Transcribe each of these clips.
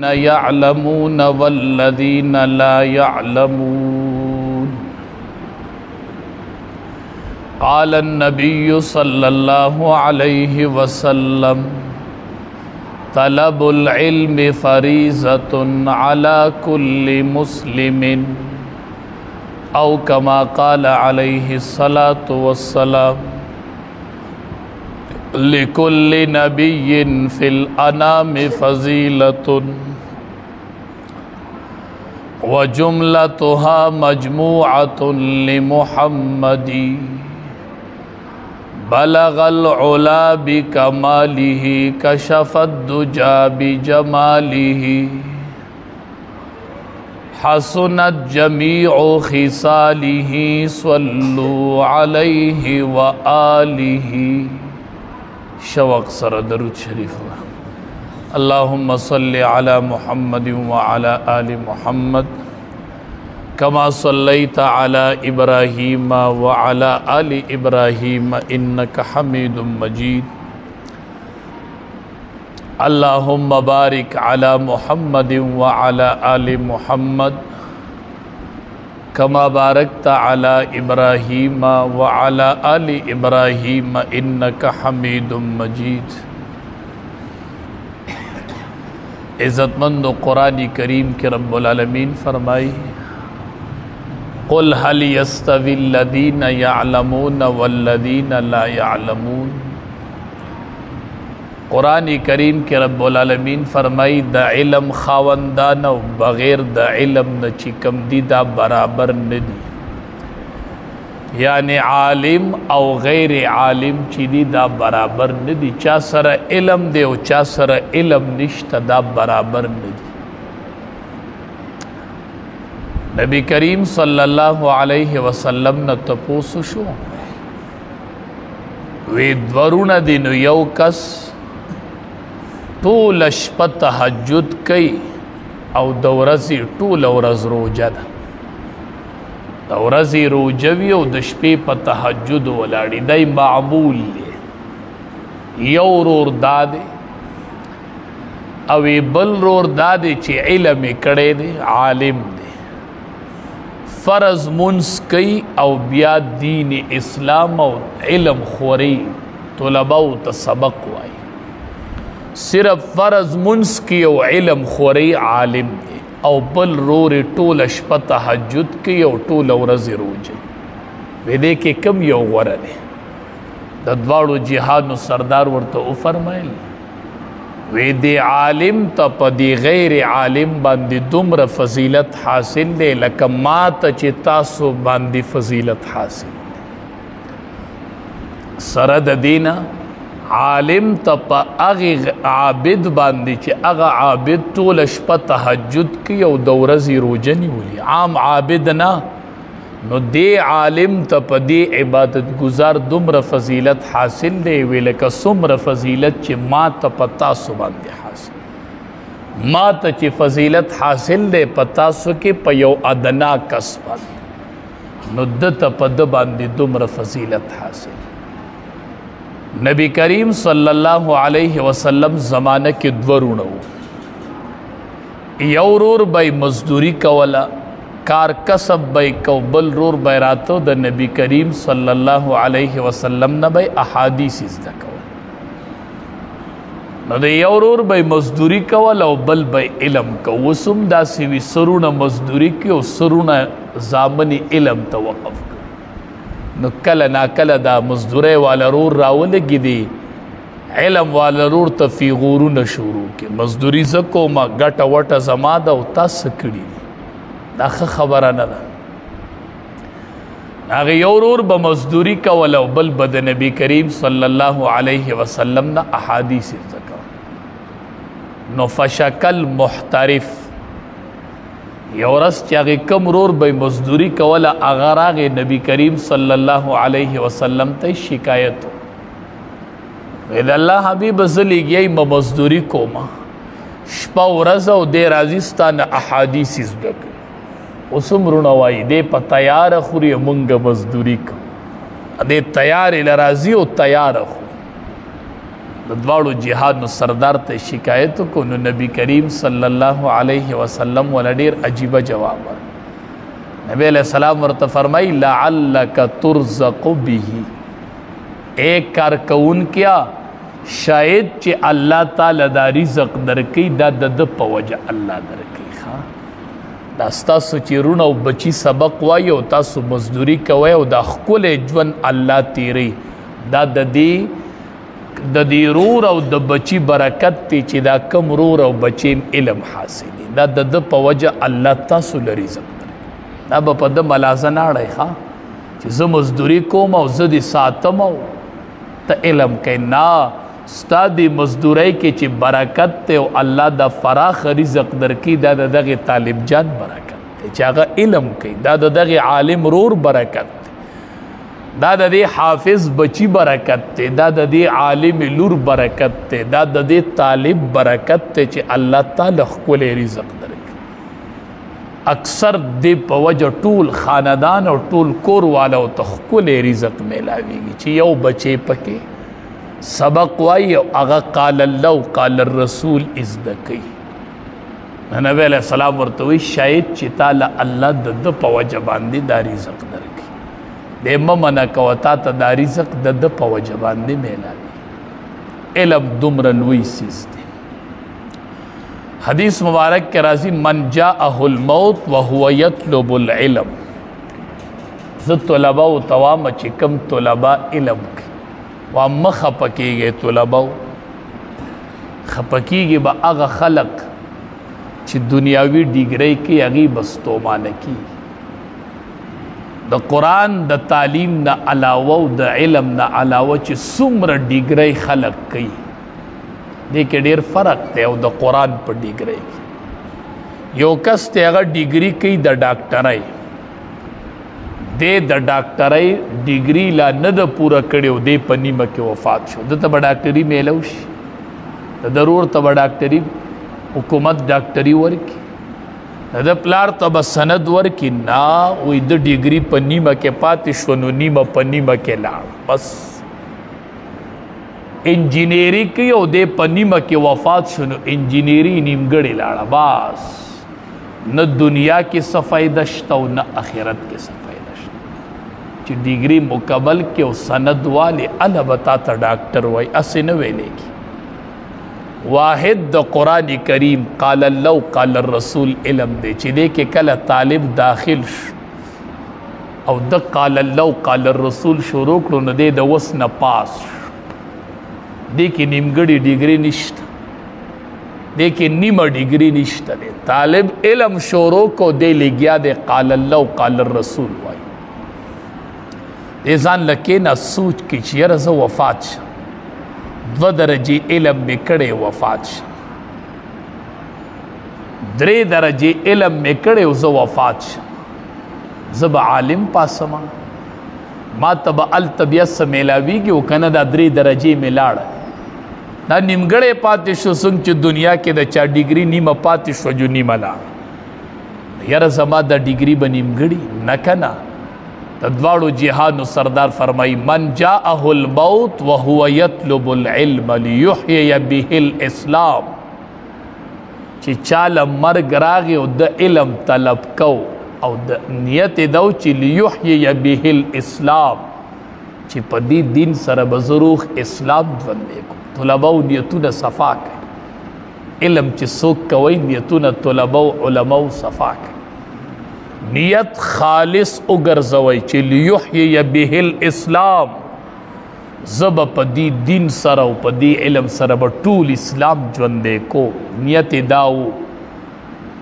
يعلمون والذين لا يعلمون. قال النبي صلى الله عليه وسلم: طلب العلم فريضة على كل مسلم، أو كما قال عليه الصلاة والسلام: لكل نبي في الأنام فضيلة وجملتها مجموعة لمحمد، بلغ العلا بكماله كشف الدجى بجماله، حسنت جميع خصاله صلوا عليه وآله. شوق سر درود شریف. اللهم صل على محمد وعلى آل محمد كما صليت على إبراهيم وعلى آل إبراهيم إنك حميد مجيد. اللهم بارك على محمد وعلى آل محمد كما باركت على إبراهيم وعلى آل إبراهيم إنك حميد مجيد. عزتمند قرآن کریم کے رب العالمین فرمائی: قل هل يستوي الذين يعلمون والذين لا يعلمون. قرآن کریم کے رب العالمین فرمائی دا علم خاوندان و بغیر دا علم نچی کم دی دا برابر ندی، یعنی عالم او غیر عالم چی دی دا برابر ندی. چا سر علم دے و چا سر علم نشت دا برابر ندی. نبی کریم صلی اللہ علیہ وسلم نا تپوسو شو وی دورون دینو یو کس طول شپه تهجد کئی او دورزی طول ورز روجه ده. دورزی روجوی او د شپې په تهجد ولاړی دای معمول دی. یو رور داده او بل رور داده چې علم کړی دی، عالم دی، فرض منس کئی او بیا دین اسلام او علم خوری طلباو ته سبق وائی. صرف فرض منس کی او علم خوری عالم دی، او بل رور ټول شپه تهجد کی او ټول ورځ روزه. وی دې کې کم یو غوره دی؟ د دواړو جهادو سردار ورته او فرمایل وی دې عالم ته په دې غیر عالم باندې دومره فضیلت حاصل دی لکه ما ته چې تاسو باندې فضیلت حاصل دی. سره د دینه عالم ته په هغې عابد باندې چې هغه عابد ټوله شپه تهجد کوي او د ورځې روژه نیولي، عام عابد نه، نو دې عالم ته په دې عبادت گزار دومره فضیلت حاصل دی. وی لکه څومره فضیلت چې ما ته په تاسو باندې حاصل، ما ته چې فضیلت حاصل دی په تاسو کې په یو ادنا کس باندې، نو ده ته په ده باندې دومره فضیلت حاصل. نبی کریم صلی اللہ علیہ وسلم زمانہ کے دورونو یو رور بای مزدوری کولا، کار کسب بای کو، بل رور بای راتو دا نبی کریم صلی اللہ علیہ وسلم نا بای احادیث ازدہ کولا. نو دا یو رور بای مزدوری کولا او بل بای علم کو. وسم دا سیوی سرون مزدوری کی او سرون زامنی علم توقف کو. نو کله نا کله دا مزدوری والا رور راولگی دی، علم والا رور تا فی غورون شروع کی مزدوری زکو ما گٹا وٹا زما دا او تا سکڑی دی. دا خبره نه ده. هغه یو رور به مزدوری کوله او بل به د نبی کریم صلی الله علیه وسلم نه احادیث ذکر. نو فشکل محترف یو ورځ چې هغې کم رور به مزدوری کوله، هغه راغی نبی کریم صلی الله علیه وسلم ته شکایت وی د الله حبیب زه لګیایم مزدوری کومه، شپه ورځ او دی راځي ستا نه احادیث زده کوي. اوس هم وروڼه وایي دی په تیاره خوري مونږ مزدوری کوو، دی تیارې له راځي او تیاره خوري. د دواړو جهادو سردار ته شکایت کو نو نبی کریم صلی الله علیه وسلم ول ډیر عجیب جواب ورکړ نبی علیہ السلام ورته فرمای لعلک ترزق به ایک کار کون کیا شاید چې الله تعالی دا رزق درکې دا د په وجه الله درکې ښا دا ستاسو چې رونه او بچی سبق وایي او تاسو مزدوری کوئ او دا ښکلی ژوند الله تیری دا د دې رور او د بچی برکت دی چې دا کم رور او بچیم علم حاصلي دا د په وجه الله تاسو له رزق درکې دا به په ده ملازه نه اړئ ښه چې زه مزدوري کوم او زه دې ساتم او ته علم کوې نه ستا دې مزدورۍ کې چې برکت دی او الله د فراخ رزق درکړي دا د دغې طالب جان برکت دی چې هغه علم کوي دا د دغې عالم رور برکت دی دا د دې حافظ بچی برکت دی دا د دې عالم لور برکت دی دا د دې طالب برکت دی چې الله تعالی ښکلی رزق درکړي اکثر دې په وجه ټول خاندان او ټول کور والا او ته ښکلی رزق میلاویږي چې یو بچی پکې سبق وایي او هغه قال الله قال الرسول زده کوي نبی علیہ السلام ورته وایي شاید چې تعالی الله د په وجه باندې دا رزق درکړي د مه منع کوه تا ته دا رزق د په وجه باندې میلاوي علم دومره لوی څیز دی حدیث مبارک کې راځي من جاءه الموت وهو يطلب العلم زه طلبه او توام چې کم طلبه علم کوي وامه خپه کېږي طلبه خپه کېږي به هغه خلق چې دنیاوي ډیګرۍ کوي هغې به ستومانه کېږي د قرآن د تعلیم نه علاوه او د علم نه علاوه چې څومره ډیګرۍ خلق کوي دې کې ډېر فرق دی او د قرآن په ډیګرۍ کې یو کس دی هغه ډیګري کوي د ډاکټرۍ دی د ډاکټرۍ ډیګري لا نه ده پوره کړې او دی په نیمه کې وفات شو ده ته به ډاکټري میلو شي د ضرور ته به ډاکټري حکومت ډاکټري ورکړي د پلار ته به سند ورکړي نه وایي د ډیګري په نیمه کې پاتې شو نو نیمه په نیمه کې لاړ بس انجینیری کوي او دی په نیمه کې وفات شو نو انجینیری نیمګړې لاړه بس نه دنیا کې څه فایده شته او نه آخرت کې څه فایده شته چې ډیګري مکمل کې او سند والې هله به تا ته ډاکټر وایي هسې نه ویلېږي واحد د قرآن کریم قال الله قال الرسول علم دی چې دې کې کله طالب داخل شو او د قال الله قال الرسول شروع کړو نو دی د وس نه پاس دې کې نیمګړې ډیګري نشته دې کې نیمه ډیګري نشته دی طالب علم شروع کو دی لګیا دی قال الله قال الرسول وایي دې ځان لکې نه سوچ کې چې یاره زه وفات شم 2 درجې علم مې کړی وفات شم 3 درجې علم مې کړی او زه وفات شم زه به عالم پاسم ما ته به هلته بیا څه میلاویږي او که نه دا 3 درجې مې لاړه دا نیمګړی پاتې شو څنګه چې دنیا کې د چا ډیګري نیمه پاتې شوه جو نیمه لاړه یاره زما دا ډیګري به نیمګړي نه که نه د دواړو جهادو سردار فرمایي من جاءه الموت وهو يطلب العلم ليحيي به الاسلام چې چاله مرګ راغی او د علم طلب کو او د نیت دو چې ليحيي به الاسلام چې په دې دین سره به ضرور اسلام ژوندی کو طلبه او نیتونه صفا کوي علم چې څوک کوي نیتونه طلبه او علماء صفا کوي نیت خالص وګرځوئ چې لیحیی به الاسلام زه به په دې دین سره او په دې علم سره به ټول اسلام ژوندی کو نیت دا و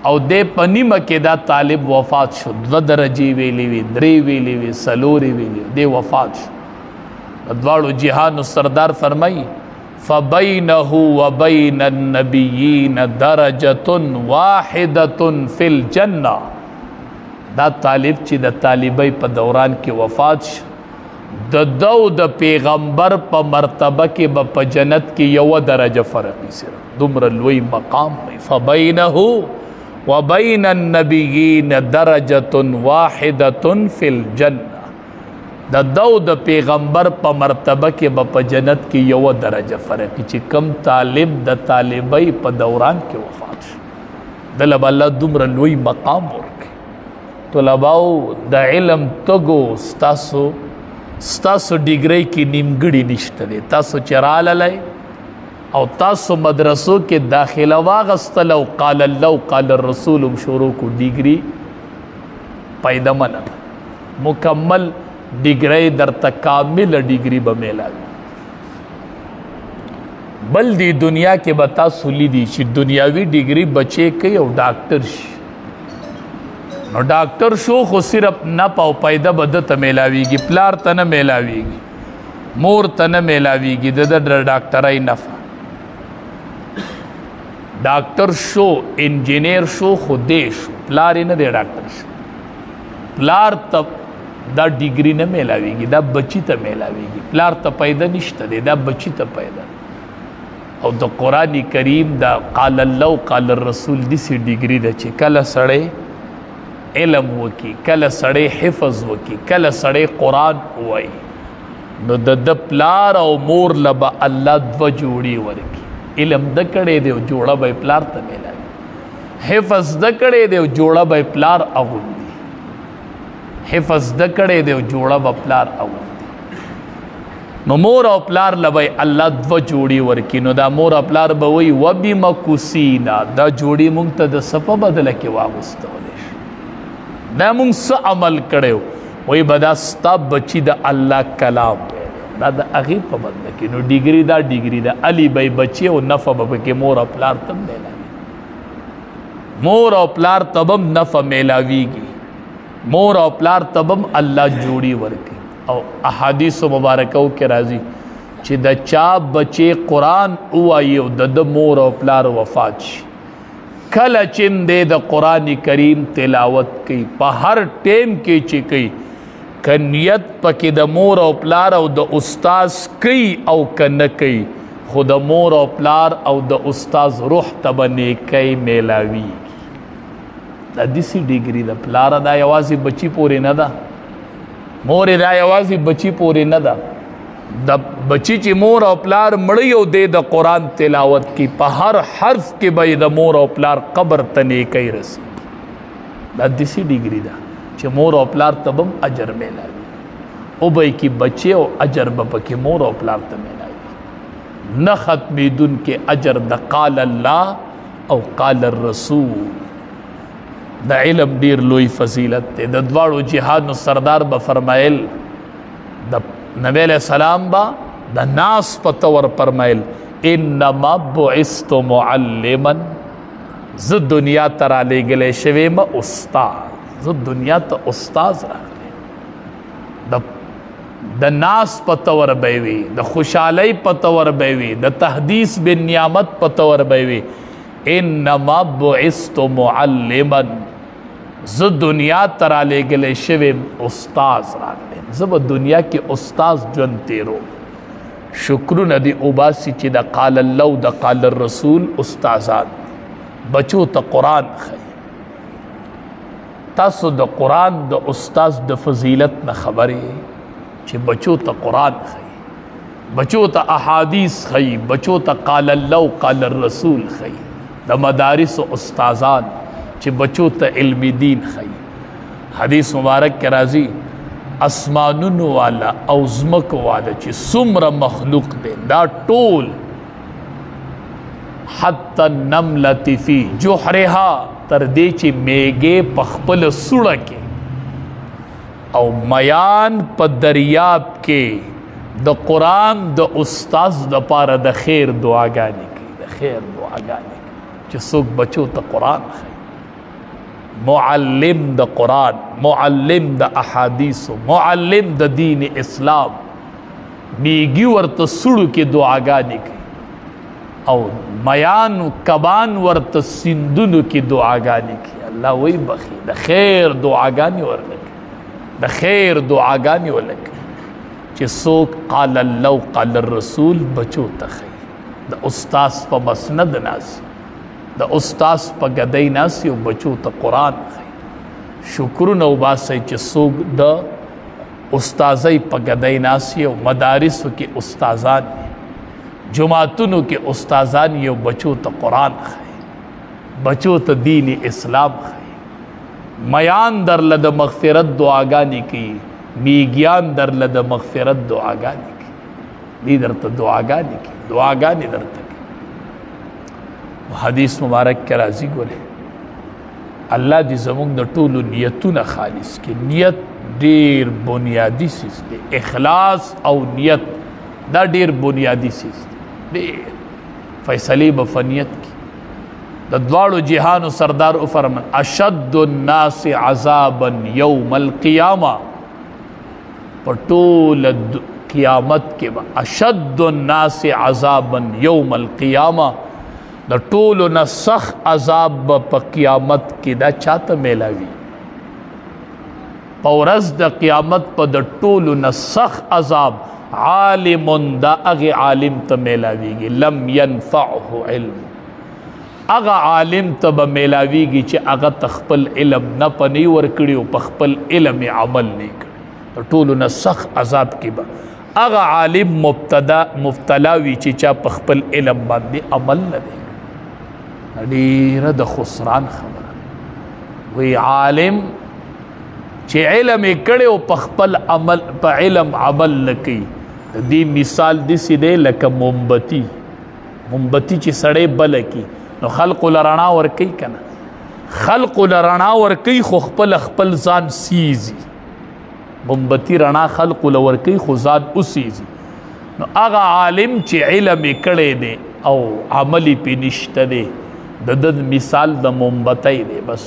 او دې په نیمه کې دا طالب وفات شو 2 درجې ویلې وي 3 ویلې وي 4 ویلې دې وفات شو د دواړو جهانو سردار فرمایي فبینه وبین النبیین درجة واحدة فی الجنة دا طالب چې د طالبۍ په دوران کې وفات شو د پیغمبر په مرتبه کې به په جنت کې یوه درجه فرق وي صرف دومره لوی مقام وي فبینه وبین النبیین درجة واحدة فی الجنة د دو د پیغمبر په مرتبه کې به په جنت کې یو درجه فرق چې کم طالب د طالبۍ په دوران کې وفات شي دله به الله دومره لوی مقام ورکړي طلباو د علم تګو ستاسو ډیګرۍ کې نیمګړي نشته دی تاسو چې راغلی او تاسو مدرسو کې داخله واغستل او قال الله قال الرسول شروع کو ډیګري پیدا منه مکمل ډیګري درته کامل ډیګري به میلاوي بل دی دنیا کې به تاسو لیدي چې دنیاوي ډیګري بچي کوي او ډاکټر شي نو ډاکټر شو خو صرف نه پاو پیدا بد ته میلاويږي پلار ته نه میلاويږي مور ته نه میلاويږي د ډاکټرای نفع ډاکټر شو انجینیر شو خو دې شو پلار نه دی ډاکټر شو پلار ته دا ډیګري نه میلاويږي دا بچی ته میلاويږي پلار ته پیدا نشته دی دا بچی ته پیدا او د قرآن کریم دا قال الله قال الرسول دسی ډیګري ده چې کله سړی علم وکي کله سړی حفظ وکي کله سړی قرآن وایي نو د پلار او مور لبا الله دو جوړي ورکي علم د کړي دی جوړه به پلار ته میلاوي حفظ د کړي دی جوړه به پلار اغوندي حفظ د کړي دی جوړه به پلار اغوندي نو مور او پلار لبا الله دو جوړي ورکي نو دا مور او پلار به وي وبمکوسینا دا جوړي مونږ ته د سپه بدله کې واغستو دا مونږ څه عمل کړو وای بدا ستا بچی د الله کلام دا د هغې په بدله کې نو ډیګري دا ډیګري دا علي به بچي او نفع به پکې مور او پلار ته میلاوي مور او پلار ته هم نفع میلاویږي مور او پلار ته هم الله جوړي ورکړي او احادیثو مبارکو کې راځي چې د چا بچي قرآن ووایي او د مور او پلار وفات شي کله چې د قرآن کریم تلاوت کوي په هر ټیم کې چې کوي که نیت پکې د مور او پلار او د استاز کوي او که نه کوي خو د مور او پلار او د استاز روح ته به نیکۍ میلاویږي دا داسې ډیګري ده پلاره دا یوازې بچي پورې نه ده مورې دا یوازې بچي پورې نه ده د بچی چې مور او پلار مړی او د قرآن تلاوت کی په هر حرف کې به د مور او پلار قبر ته نیکۍ رسي دا داسې ډیګري ده چې مور او پلار ته هم اجر میلاوي او به کی بچي او اجر به پکې مور او پلار ته میلاوي نه ختمېدونکې اجر د قال الله او قال الرسول د علم ډیر لوی فضیلت دی د دواړو جهاد نو سردار به فرمایل د نبی علیہ السلام با د ناس پتور فرمایل انما بعثت معلما ز دنیا ترا لګلې شوی ما استاد ز دنیا ته استاد راغلی د ناس پتور بیوی د خوشحالی پتور بیوی د تحدیث بن نعمت پتور بیوی انما بعثت معلما ز دنیا ترا لګلې شوی استاد راغلی زب دنیا کې استاد ژوند تیرو شکرونه دی اوباسي چې د قال الله د قال الرسول استادان بچو ته قرآن خي تاسو د قرآن د استاد د فضیلت نه خبرې چې بچو ته قرآن خي بچو ته احادیث خي بچو ته قال الله قال الرسول خي د مدارس استادان چې بچو ته علم دین خي حدیث مبارک کې راځي اسمانونو والا او زمکو والا چې څومره مخلوق دی دا ټول حتی النملة فی جحرها تر دې چې میږې په خپل سوړه کې او میان په دریاب کې د قرآن د استاز دپاره د خیر دعاګانې کوي د خیر دعاګانې چې څوک بچو ته قرآن خي معلم د قرآن معلم د احادیث معلم د دین اسلام میږي ورته سړو کې دعاګانې کوي او میان کبان ورته سیندونو کې دعاګانې کوي الله وی بخي د خیر دعاګانې ورلکه د خیر دعاګانې ورلکه چې څوک قال الله قال الرسول بچو ته خي د استاد په مسند ناس د استاد په ګدۍ ناس یو بچو ته قرآن خي شکرونه وباسئ چې څوک د استازی په ګدۍ ناست یو مدارسو کې استازان جماعتونو کې استازان یو بچو ته قرآن ښایي بچو ته دین اسلام ښایي میان درله د مغفرت دعاګانې کوي میږیان درله د مغفرت دعاګانې کوي دی درته دعاګانې کوي دعاګانې درته کوي حدیث مبارک کې راځي ګوره الله دې زموږ د ټولو نیتونه خالص کړي نیت ډیر بنیادی چیز دی اخلاص او نیت دا ډیر بنیادی چیز دی ډیر فیصلې به په نیت کې د دواړو جهانو سردار فرمان اشد الناس عذابا یوم القیامه په ټول قیامت کې به اشد الناس عذابا یوم القیامه د ټولو نه سخت عذاب په قیامت کې دا چاته میلاوي په ورځ د قیامت په د ټولو نه سخت عذاب عالم دا هغې عالم ته میلاویږي لم ینفعه علم هغه عالم ته به میلاویږي چې هغه ته خپل علم نه په نه ورکړي او په خپل علم عمل نه کړي د ټولو نه سخت عذاب کې به هغه عالم مبتلا وي چې چا په خپل علم باندې عمل نه دی ډیره د خسران خبره وی عالم چې علم یې کړی او په خپل عمل په علم عمل نه کوي د دې مثال داسې دی لکه مومبتي چې سړی بله کړي نو خلقو له رڼا ورکوي که نه خلقو له رڼا ورکوي خو خپل ځان سیزي مومبتي رڼا خلقو له ورکوي خو ځان اوسیزي نو هغه عالم چې علم یې کړی دی او عمل یې پې نشته دی د مثال د مومبتۍ دی بس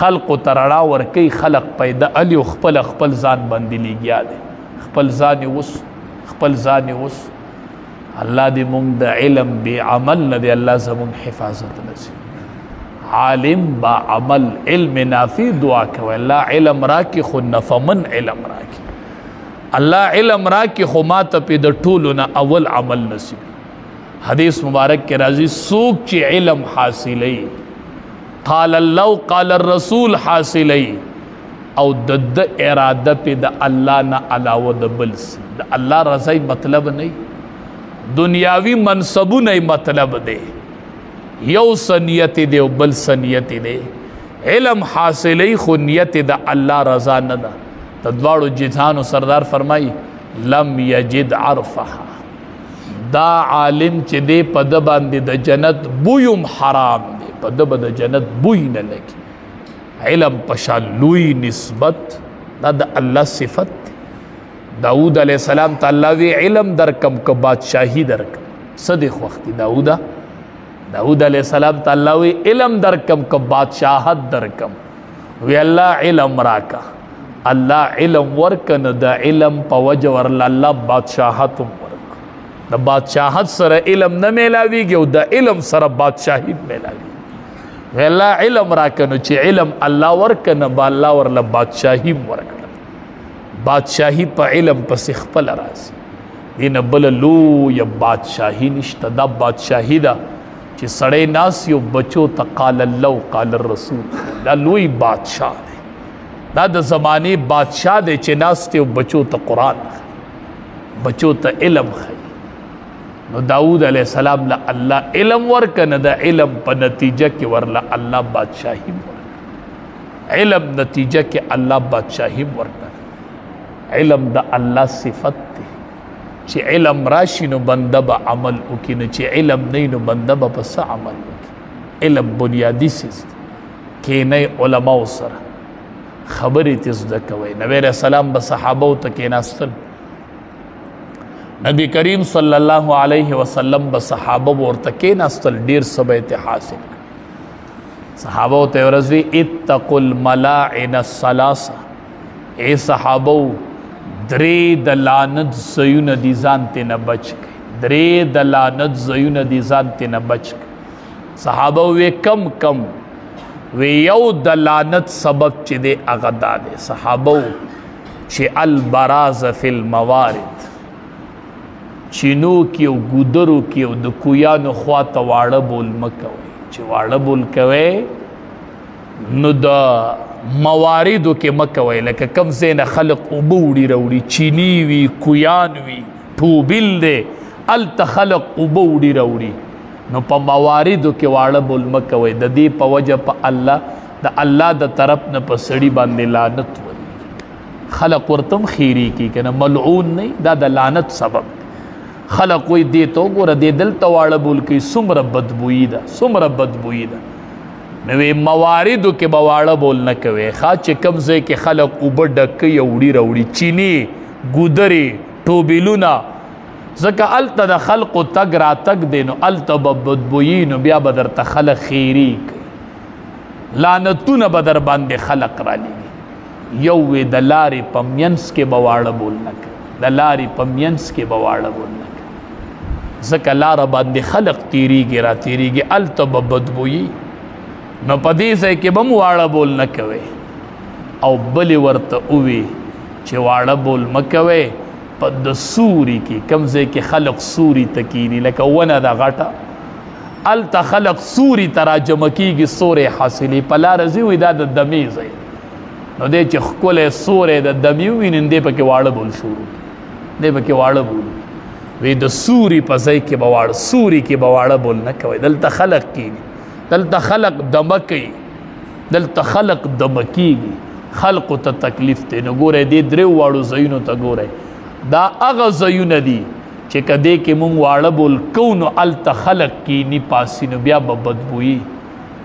خلقو ته رڼا ورکوي خلق پیدا علي او خپل ځان باندې لګیا دی خپل ځان یې اوس الله دې مونږ د علم بې عمل نه دی الله زمونږ حفاظت نصیب عالم با عمل علم نافع دعا کوي الله علم راکړي خو نفمن علم راکړي الله علم راکړي خو ما ته پې د ټولو نه اول عمل نصیب حدیث مبارک کې راځي څوک چې علم حاصلوي قال الله قال الرسول حاصلوي او د اراده پې د الله نه علاوه د بل د الله رضای مطلب نه دنیاوي منصبونه مطلب دی یو سنیت دی او بل سنیت دی علم حاصلوي خو نیت د الله رضا نه ده د دواړو جهانو سردار فرمایي لم یجد عرفها دا عالم چې دی په ده باندې د جنت بویم حرام دی په ده به د جنت بوی نه لګي علم په شان لوی نسبت دا د الله صفت دی داود علیه السلام ته الله وی علم درکم که بادشاهي درکم څه دی خوښ دی داود علیه السلام ته الله وی علم درکم که بادشاهت درکم وی الله علم راکا الله علم ورکنه د علم په وجه ورله الله بادشاهت د بادشاهت سره علم نه میلاویږي او د علم سره بادشاهي میلاویږي وی الله علم راکنه چې علم الله ورکنه به الله ورله بادشاهي ورکړه بادشاهي په علم پسې خپله راځي دې نه بله لویه بادشاهي نشته دا بادشاهي ده چې سړی ناست یو بچو ته قال الله قال الرسول دا لوی بادشاه دی دا د زمانې بادشاه دی چې ناست یو بچو ته قرآن بچو ته علم ښایي نو داود علیہ السلام له الله علم ورکنه د علم په نتیجه کې ورله الله بادشاهي ورکنه علم نتیجه کې الله بادشاهي ورکنه علم د الله صفت دی چې علم راشي نو بنده به عمل وکړي نو چې علم نه نو بنده به په څه عمل وکړي علم بنیادي څیز دی کښېنئ علماو سره خبرې ترې زده کوئ نبی علیه السلام به صحابو ته کښېناستل نبی کریم صلی الله علیه وسلم به صحابه ورته کېناستل ډېر څه به یې حاصل صحابو ته ورځ وی اتقوا الملاعن الثلاثه ای صحابو درې د لعنت ځایونه دي ځان ترې نه بچ کړئ درې د لعنت ځایونه دي ځان ترې نه بچ کړئ صحابه وی کم وی یو د لعنت سبب چې دی هغه دا دی صحابه چې البراز فی الموارد چینو کې او ګودرو کې او د کویانو خواته واړه بول مه کوئ چې واړه بول کوئ نو دا مواردو کې مکوي لکه کم ځای نه خلق اوبه وړي راوړي چینی وي کویان وي ټوبل دی هلته خلق اوبه وړي راوړي نو په مواردو کې واړه بول مکوي د دې په وجه په الله د طرف نه په سړي باندې لعنت ولي خلق ورتم خیری کی کنه ملعون نه دا د لعنت سبب خلق وي دې تو ګوره دې دلته واړه بول کې څومره بدبوئی ده نو مواردو کې به واړه بول نه کوي چې کوم ځای کې خلق اوبه ډکوي وړي راوړي چینی ګودرې ټوبلونه ځکه هلته د خلقو تګ راتګ دی نو هلته به بدبويي نو بیا به درته خلق خیري کوي لعنتونه به در باندې خلق رالیږي یو وې د لارې په منځ کې به واړه بول نه کوي ځکه لاره باندې خلق تیریږي راتیریږي هلته به بدبويي نو په دې ځای کې به م واړه بول نه کوئ او بلې ورته ووي چې واړه بول مه کوئ په د سوري کې کوم ځای کې خلق سوري ته کیني لکه ونه ده غټه هلته خلق سوري ته راجمع کېږي سوری حاصلې په لاره ځي وایي دا د دمې ځای نو دی چې ښکلی سوری د دمې وویني نو دی پکې واړه بول شروع وی د سوري په ځای کې به واړه بول نه کوئ دلته خلق کیني دلته خلق دمه کوي خلقو ته تکلیف دی نو ګوره دې درې واړو ځایونو ته ګوره دا هغه ځایونه دي چې که دې کې مونږ واړه بول کوو نو هلته خلق کیني پاسي نو بیا به بدبويي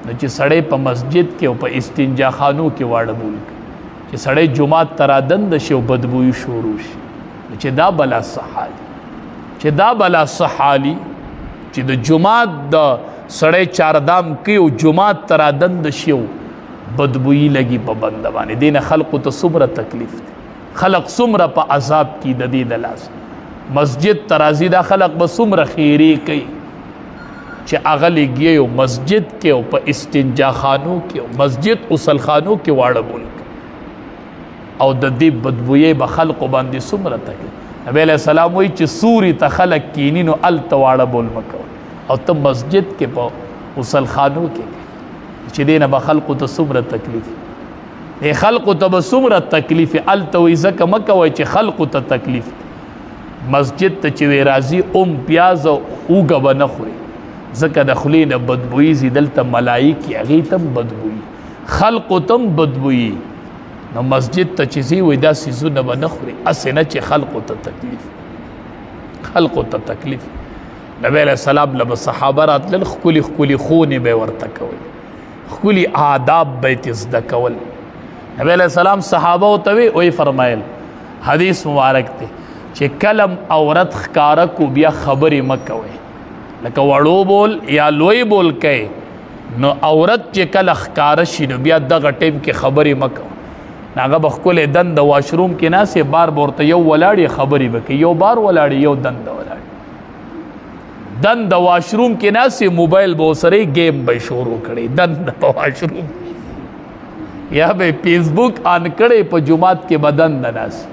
نو چې سړی په مسجد کې او په استنجا خانو کې واړه بول کوي چې سړی جومات ته رادنده شي او بدبويي شروع شي نو چې دا بلا صحالي چې د جومات د سړی چاردام کوي او جومات ته رادند شي او بدبويي لګي په بنده باندې دې نه خلقو ته څومره تکلیف دی خلق څومره په عذاب کې د دې د لاس مسجد ته راځي دا خلق به څومره خیرې کوي چې هغه لګي او مسجد کې او په استنجا خانو کې او مسجد غسل خانو کې واړه بول او د دې بدبويي به خلقو باندې څومره تکلیف نبی علیہ السلام وایي چې سوري ته خلق کیني نو هلته واړه بول مه کوئ او ته مسجد کې په غسل خانو کې چې دې نه به خلقو ته څومره تکلیف خلقو ته به څومره تکلیف هلته وایي ځکه مه کوئ چې خلقو ته تکلیف مسجد ته چې وی راځي پیاز او اوږه به نه خوري ځکه د خولې نه بدبويي ځي دلته ملایکې هغې ته هم بدبويي خلقو ته هم بدبويي نو مسجد ته چې ځي وایي دا څیزونه به نه خوري هسې نه چې خلقو ته تکلیف نبی علیہ السلام له صحابه راتلل ښکلي خونې به ورته کول ښکلي آداب به یې زده کول نبی علیہ السلام صحابه ته وی فرمایل حدیث مبارک دی چې کلم عورت ښکاره کو بیا خبرې مه کوئ لکه وړو بول یا لوی بول کوئ نو عورت چې کله ښکاره شي نو بیا دغه ټیم کې خبرې مه کوئ هغه به ښکلی دنده واشروم کې ناستې بار به ورته یو ولاړې خبرې به کوي یو بار ولاړې یو دنده ولاړې دند واشروم کې ناسې موبایل به ورسره گیم به شروع کړي دند په واشروم یا به فیسبوک آن کړی په جومات کې به دند ناست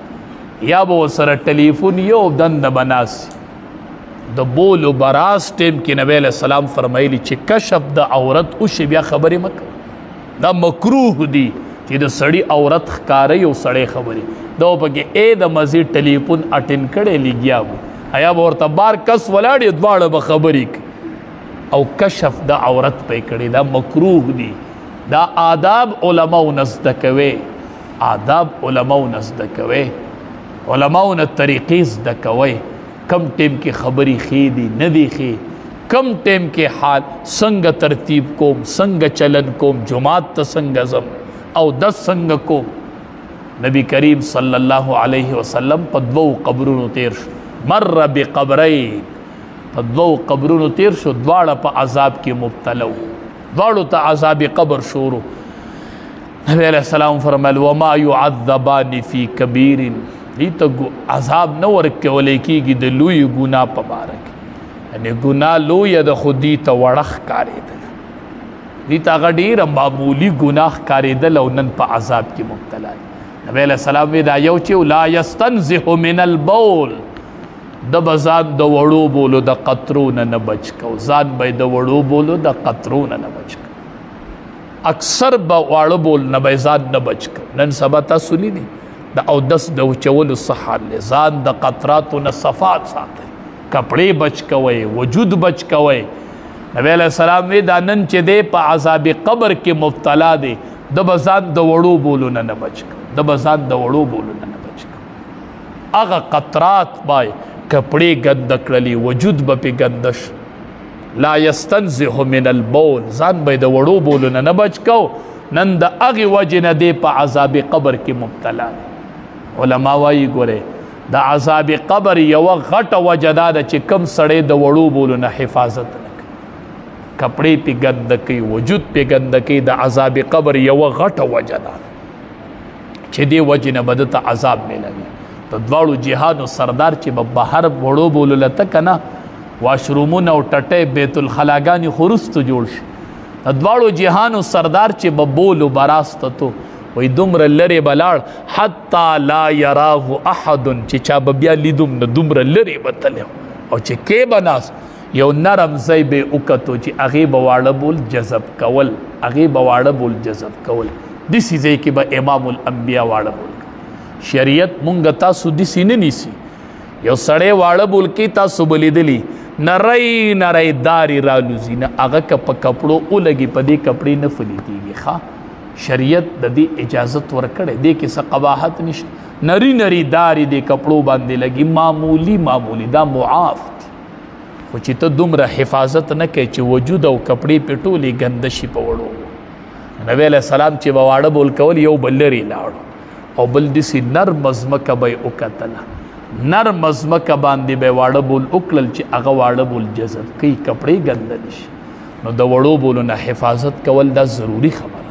یا به ورسره ټلیفون یو دند به ناست د بولو براز ټیم کې نبی علیہ السلام فرمایلی چې کشف د عورت وشي بیا خبرې مه کوه دا مکروه دي چې د سړي عورت ښکاره یو سړی خبرې دا پکې د مزې ټلیفون اټین کړی لګیا و یا به ورته بار کس ولاړې دواړه به خبرې او کشف د عورت پې کړي دا مکروه دي دا آداب علماو نه زده کوئ علماو نه طریقې زده کوئ کم ټیم کې خبرې ښې دي نه دي ښې کم ټیم کې حال څنګه ترتیب کوم څنګه چلن کوم جماعت ته څنګه ځم او دس څنګه کوم نبی کریم صلی الله علیه وسلم په دوو قبرونو تیر شو مر بقبرین په دوو قبرونو تیر شو دواړه په عذاب کې مبتلا وو دواړو ته عذاب قبر شروع نبی علیہ السلام فرمایل وما يعذبان فی کبیر دې ته عذاب نه ورکولی کېږي د لوی ګناه په باره کې یعنې ګناه لویه ده خو دې ته وړه ښکارېدله دې ته هغه ډېره معمولي ګناه ښکارېدله او نن په عذاب کې مبتلا دی نبی علیہ السلام وی دا یو چې لا یستنزه من البول د به ځان د وړو بولو د قطرو نه بچ کو ځان به د وړو بولو د قطرو نه بچ کو اکثر به واړه بول نه به ځان نه بچ کړ. نن سبا تاسو لیدي د اودس د وچولو څه حال دی. ځان د قطراتو نه صفات ساتئ، کپړې بچ کوئ، وجود بچ کوئ. نبی علیہ السلام وی دا نن چې دی په عذاب قبر کې مبتلا دی د به ځان د وړو بولو نه بچ کړ، د به ځان د وړو بولو نه بچ کړ. هغه قطرات بای کپړې ګنده کړلي، وجود به پې ګندش. لا یستنزه من البول، ځان به د وړو بولو نه بچ کو. نن د هغې وجې نه دی په عذاب قبر کې مبتلا دی. علما وایي ګورئ د عذاب قبر یوه غټه وجه دا ده چې کم سړی د وړو بولو نه حفاظت نه کوي، کپړې پې ګنده کوي، وجود پې ګنده کوي. د عذاب قبر یوه غټه وجه ده چې دې وجې نه به دته عذاب میلوي. د دواړو جهانو سردار چې به بهر وړو بولو له ته که نه واشرومونه او ټټۍ بیت الخلاګانې خو وروستو جوړ شي. د دواړو جهانو سردار چې به بولو براسته تو وی دومره لرې به لاړ حتی لا یراه احد، چې چا به بیا لیدم نه دومره لرې به تلی او چې کې به ناست یو نرم ځای به یې وکتو چې هغې به واړه بول جذب کول، هغې به واړه بول جذب کول. داسې ځای کې به امام الانبیا واړه بول کوي. شریعت مونږ تاسو داسې نه نیسي. یو سړی واړه بول کوي، تاسو به لیدلي نری نری دارې رالوځي، نه هغه که په کپړو ولګي په دې کپړې نه فلیدېږي. ښه شریعت د دې اجازت ورکړی، دې کې څه قباحت نشته. نری نری دارې دې کپړو باندې لګي، معمولی معمولی دا معاف دي. خو چې ته دومره حفاظت نه کوي چې وجود او کپړې پې ټولې ګنده شي په وړو. نبی علیه السلام چې به واړه بول کول یو به لرې لاړو او بل داسې نرمه ځمکه به یې وکتله، نرمه ځمکه باندې به یې واړه بول وکړل چې هغه واړه بول جذب کوي، کپړې ګنده نه شي. نو د وړو بولو نه حفاظت کول دا ضروري خبره.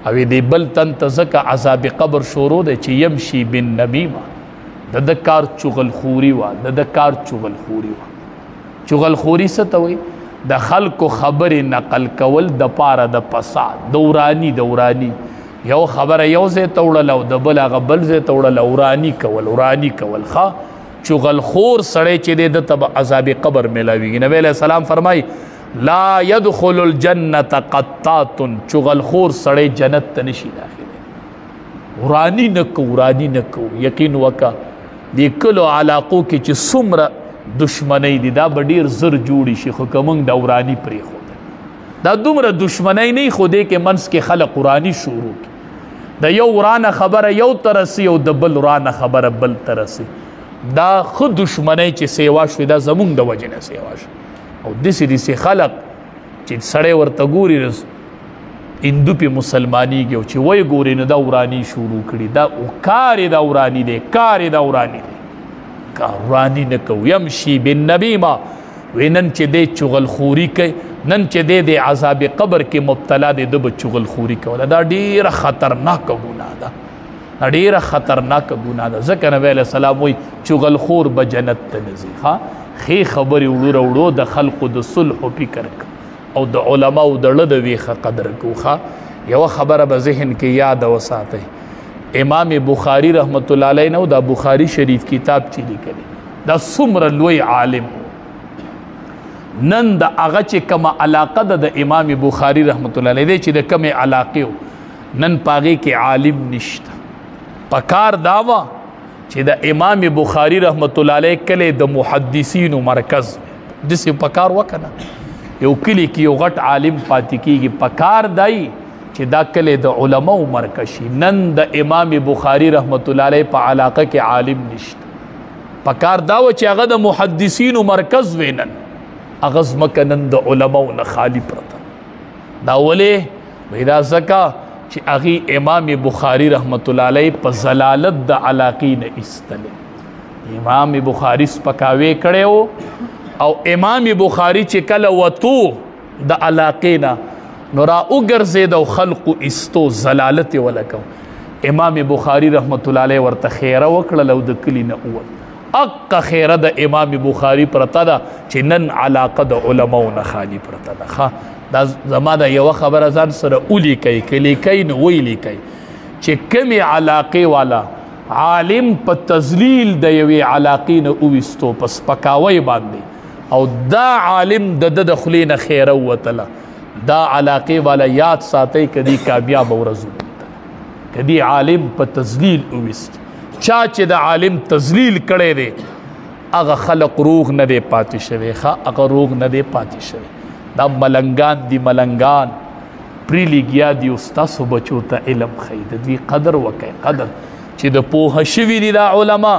او دی بل تن ته ځکه عذاب قبر شروع دی چې یمشي بالنمیمه، د کار چغلخوري وه، د کار چغلخوري وه. چغلخوري څه ته وایي؟ د خلکو خبرې نقل کول د پاره د فساد، د وراني د وراني. یو خبره یو ځای ته وړله او د بل هغه بل ځای ته وړله، وراني کول وراني کول. ښه چغلخور سړی چې دی دته به عذاب قبر میلاویږي. نبی علیه السلام فرمایي لا يدخل الجنة قطات، چغلخور سړی جنت ته نشي داخله. ورانی نکو ورانی نکو. یقین وکا دی کلو علاقو کې چې څومره دشمنی دي دا به ډېر زر جوړي شي، خو که موږ دا ورانی پرېښوده دا دومره دشمنی نه خو دې کې منځ کې خلق ورانی شروع کړي. د یو ورانه خبره یو ته رسي او د بل ورانه خبره بل ته رسي. دا ښه دشمنی چې سیوا شوې دا زمونږ د وجې نه سیوا شوه. او داسې خلق چې سړی ورته ګوري هندو پې مسلمانېږي او چې وی ګوري نو دا وراني شروع کړي. دا کار یې دا وراني دی، کار یې دا وراني دی. کار وراني نه کوو. یمشي بالنمیمه، وی نن چې دی چغلخوري کوي، نن چې دی د عذاب قبر کې مبتلا دی، ده به چغلخوري کوله. دا ډېره خطرناکه ګناه ده، دا ډېره خطرناکه ګناه ده. ځکه نبی علیه السلام وایي چغلخور به جنت ته نه ځي. ښه خې خبرې وړو وړو د خلقو د صلح و فکر او د علماو د ړه د ویښه قدر کوو. یوه خبره به ذهن کې یاد وساتئ. امام بخاري رحمت الله علیه نه دا بخاري شریف کتاب چې لیکلی دا څومره لوی عالم. نن د هغه چې کومه علاقه ده د امام بخاري رحمت الله علیه دی چې د کومې علاقې و نن په هغې کې عالم نشته. پکار دا وه چې د امام بخاري رحمت الله علیه کلی د محدثینو مرکز داسې پکار وکنه یو کلی کې یو غټ عالم پاتې کېږي. پکار دی چې دا کلی د علماو مرکز شي. نن د امام بخاري رحمت الله علیه په علاقه کې عالم نشته. پکار دا و چې هغه د محدثینو مرکز وي. نن هغه ځمکه نن د علماو نه خالی پرته. دا ولې وایي دا ځکه چې هغې امام بخاري رحمت الله علیه په ضلالت د علاقې نه ایستلی. امام بخاري سپکاوی کړی و او امام بخاري چې کله وتو د علاقې نه نو را وګرځېد او خلقو ایستو ضلالت یې ولکو. امام بخاري رحمت الله علیه ورته خیره وکړله او د کلي نه ووت. اقه خیره د امام بخاري پرته ده چې نن علاقه د علماو نه خالي پرته ده. دا زما د یوه خبره ځان سره ولیکئ، که لیکئ نو وی لیکئ چې کومې علاقې والا عالم په تذلیل د یوې علاقې نه وویستو په سپکاوی باندې او دا عالم د د خولې نه خیره ووتله دا علاقه والا یاد ساتي کدی کامیاب ورځو کدی عالم په تذلیل اوست چا چې د عالم تذلیل کړي دي هغه خلق روغ نه دی پاتې شوی هغه روغ نه دی پاتې شوی دا ملنګان دي ملنګان پری لګیا دي استاسو بچو ته علم خید دی قدر وکي قدر چې د پوه شوی دي دا علما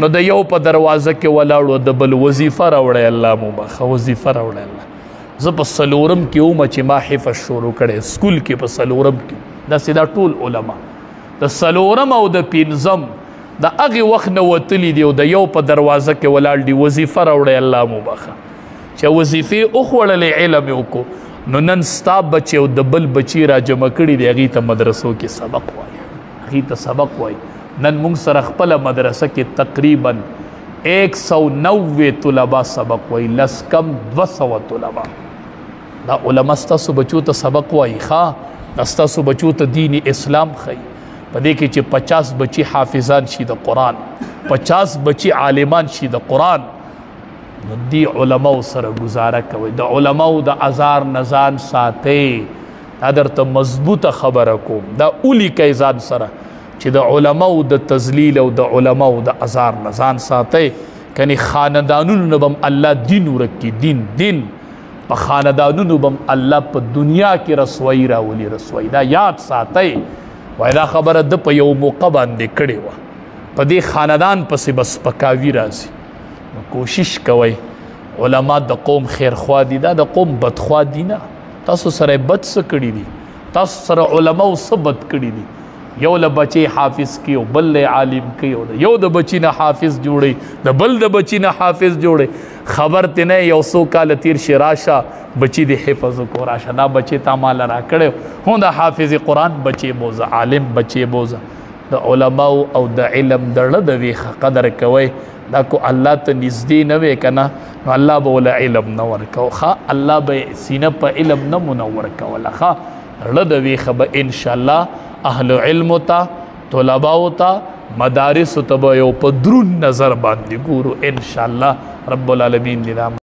نو د یو په دروازه کې ولاړو د بل وظیفه راوړی الله مو بخه وظیفه راوړی الله زه په څلورم کې وم چې ما حفظ شروع کړی سکول کې په څلورم کې داسې دا ټول علما د څلورم او د پنځم د هغې وخت نه وتلي دي او د یو په دروازه کې ولاړ دي وظیفه راوړی الله مو بخه چې وظیفې وخوړلې علم یې وکړو نو نن ستا بچې او د بل بچي را جمع کړي دي هغې ته مدرسو کې سبق وایي هغې ته سبق وایي نن مونږ سره خپله مدرسه کې تقریبا 190 طلبا سبق وایي لس کم 200 طلبا دا علما ستاسو بچو ته سبق وایي ښه ستاسو بچو ته دین اسلام ښیي په دې کې چې 50 بچي حافظان شي د قرآن 50 بچي عالمان شي د قرآن نو دی علماو سره گزاره کوي د علماو د ازار نزان ساتي دا درته مضبوطه خبره کوم دا اولی کوي ځان سره چې د علماو د تذلیل او د علماو د ازار نزان ساتي کني خاندانونو بم الله دین ورکی دین په خاندانونو بم الله په دنیا کې رسوي راولي رسوي دا یاد ساتي وای دا خبره د په یو موقع باندې کړي و په دې خاندان پسې بس پکاوي راځي نو کوشش کوئ علما د قوم خیر خوا دي دا د قوم بد خوا دي نه تاسو سره بد څه کړي دي تاسو سره علما څه بد کړي دي یو له بچی حافظ کیو بل له عالم کیو یو د بچی نه حافظ جوړي د بل د بچی نه حافظ جوړي خبر ته نه یو سو کال تیر شراشه بچی د حفظ کو راشه دا بچی تا مال را کړو هو د حافظ قرآن بچی بوزه عالم بچی بوزه د علماء او د علم دړه د ویخه قدر کوي دا کو الله ته نږدې نه وې کنه نو الله به ول علم نه ورکو الله به سینه په علم نه منور کوله دړه د ویخه به ان شاء الله اهل علم تا طلباء تا مدارس ته یو په درون نظر باندې ګورو ان شاء الله رب العالمین دې